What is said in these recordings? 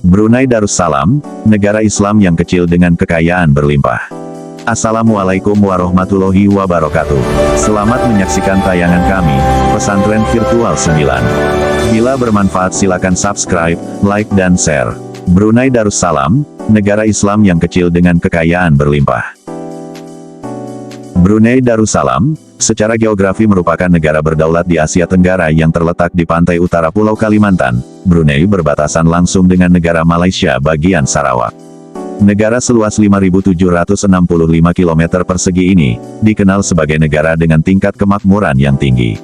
Brunei Darussalam, negara Islam yang kecil dengan kekayaan berlimpah. Assalamualaikum warahmatullahi wabarakatuh. Selamat menyaksikan tayangan kami, Pesantren Virtual 9. Bila bermanfaat silakan subscribe, like dan share. Brunei Darussalam, negara Islam yang kecil dengan kekayaan berlimpah. Brunei Darussalam, secara geografi merupakan negara berdaulat di Asia Tenggara yang terletak di pantai utara Pulau Kalimantan. Brunei berbatasan langsung dengan negara Malaysia bagian Sarawak. Negara seluas 5.765 km persegi ini, dikenal sebagai negara dengan tingkat kemakmuran yang tinggi.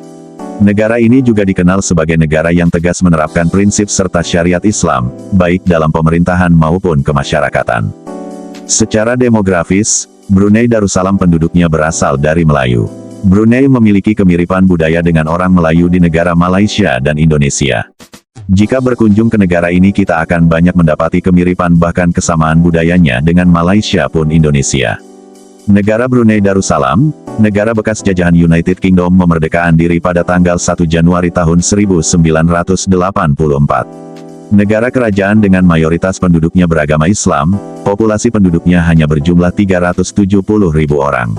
Negara ini juga dikenal sebagai negara yang tegas menerapkan prinsip serta syariat Islam, baik dalam pemerintahan maupun kemasyarakatan. Secara demografis, Brunei Darussalam penduduknya berasal dari Melayu. Brunei memiliki kemiripan budaya dengan orang Melayu di negara Malaysia dan Indonesia. Jika berkunjung ke negara ini kita akan banyak mendapati kemiripan bahkan kesamaan budayanya dengan Malaysia pun Indonesia. Negara Brunei Darussalam, negara bekas jajahan United Kingdom memerdekaan diri pada tanggal 1 Januari tahun 1984. Negara kerajaan dengan mayoritas penduduknya beragama Islam, populasi penduduknya hanya berjumlah 370.000 orang.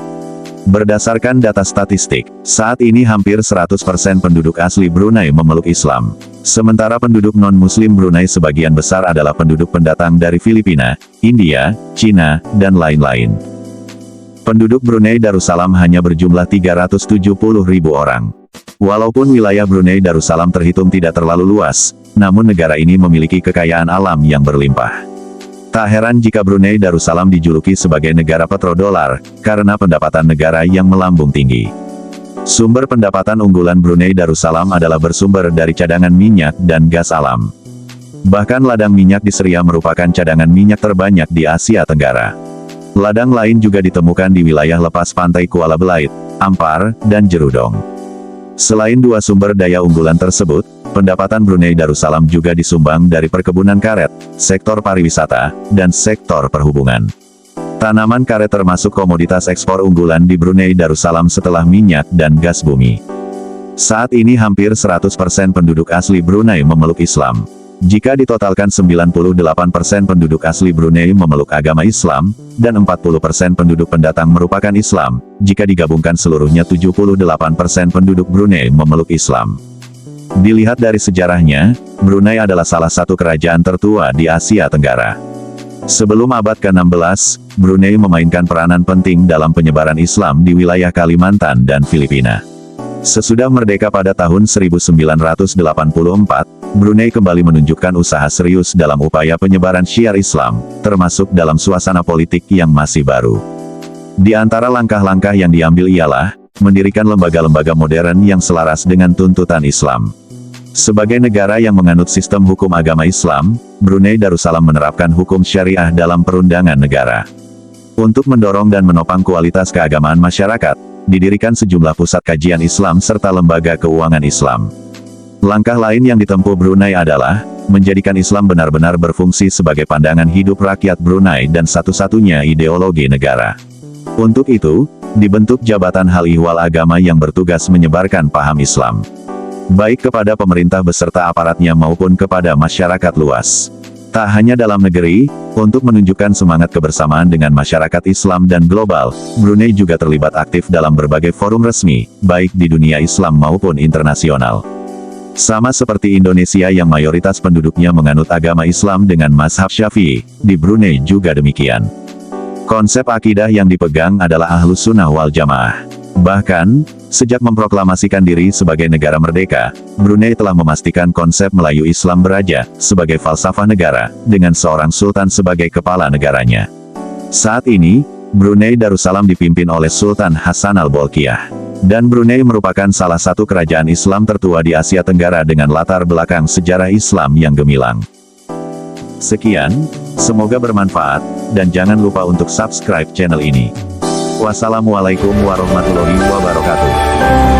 Berdasarkan data statistik, saat ini hampir 100% penduduk asli Brunei memeluk Islam. Sementara penduduk non-Muslim Brunei sebagian besar adalah penduduk pendatang dari Filipina, India, Cina, dan lain-lain. Penduduk Brunei Darussalam hanya berjumlah 370.000 orang. Walaupun wilayah Brunei Darussalam terhitung tidak terlalu luas, namun negara ini memiliki kekayaan alam yang berlimpah. Tak heran jika Brunei Darussalam dijuluki sebagai negara petrodolar, karena pendapatan negara yang melambung tinggi. Sumber pendapatan unggulan Brunei Darussalam adalah bersumber dari cadangan minyak dan gas alam. Bahkan ladang minyak di Seria merupakan cadangan minyak terbanyak di Asia Tenggara. Ladang lain juga ditemukan di wilayah lepas pantai Kuala Belait, Ampar, dan Jerudong. Selain dua sumber daya unggulan tersebut, pendapatan Brunei Darussalam juga disumbang dari perkebunan karet, sektor pariwisata, dan sektor perhubungan. Tanaman karet termasuk komoditas ekspor unggulan di Brunei Darussalam setelah minyak dan gas bumi. Saat ini hampir 100% penduduk asli Brunei memeluk Islam. Jika ditotalkan 98% penduduk asli Brunei memeluk agama Islam, dan 40% penduduk pendatang merupakan Islam, jika digabungkan seluruhnya 78% penduduk Brunei memeluk Islam. Dilihat dari sejarahnya, Brunei adalah salah satu kerajaan tertua di Asia Tenggara. Sebelum abad ke-16, Brunei memainkan peranan penting dalam penyebaran Islam di wilayah Kalimantan dan Filipina. Sesudah merdeka pada tahun 1984, Brunei kembali menunjukkan usaha serius dalam upaya penyebaran syiar Islam, termasuk dalam suasana politik yang masih baru. Di antara langkah-langkah yang diambil ialah, mendirikan lembaga-lembaga modern yang selaras dengan tuntutan Islam. Sebagai negara yang menganut sistem hukum agama Islam, Brunei Darussalam menerapkan hukum syariah dalam perundangan negara. Untuk mendorong dan menopang kualitas keagamaan masyarakat, didirikan sejumlah pusat kajian Islam serta lembaga keuangan Islam. Langkah lain yang ditempuh Brunei adalah, menjadikan Islam benar-benar berfungsi sebagai pandangan hidup rakyat Brunei dan satu-satunya ideologi negara. Untuk itu, dibentuk Jabatan Hal Ihwal Agama yang bertugas menyebarkan paham Islam, baik kepada pemerintah beserta aparatnya maupun kepada masyarakat luas. Tak hanya dalam negeri, untuk menunjukkan semangat kebersamaan dengan masyarakat Islam dan global, Brunei juga terlibat aktif dalam berbagai forum resmi, baik di dunia Islam maupun internasional. Sama seperti Indonesia yang mayoritas penduduknya menganut agama Islam dengan mazhab Syafi'i, di Brunei juga demikian. Konsep akidah yang dipegang adalah Ahlus Sunnah wal Jamaah. Bahkan, sejak memproklamasikan diri sebagai negara merdeka, Brunei telah memastikan konsep Melayu Islam beraja, sebagai falsafah negara, dengan seorang sultan sebagai kepala negaranya. Saat ini, Brunei Darussalam dipimpin oleh Sultan Hasan al-Bolkiah. Dan Brunei merupakan salah satu kerajaan Islam tertua di Asia Tenggara dengan latar belakang sejarah Islam yang gemilang. Sekian, semoga bermanfaat, dan jangan lupa untuk subscribe channel ini. Wassalamualaikum warahmatullahi wabarakatuh.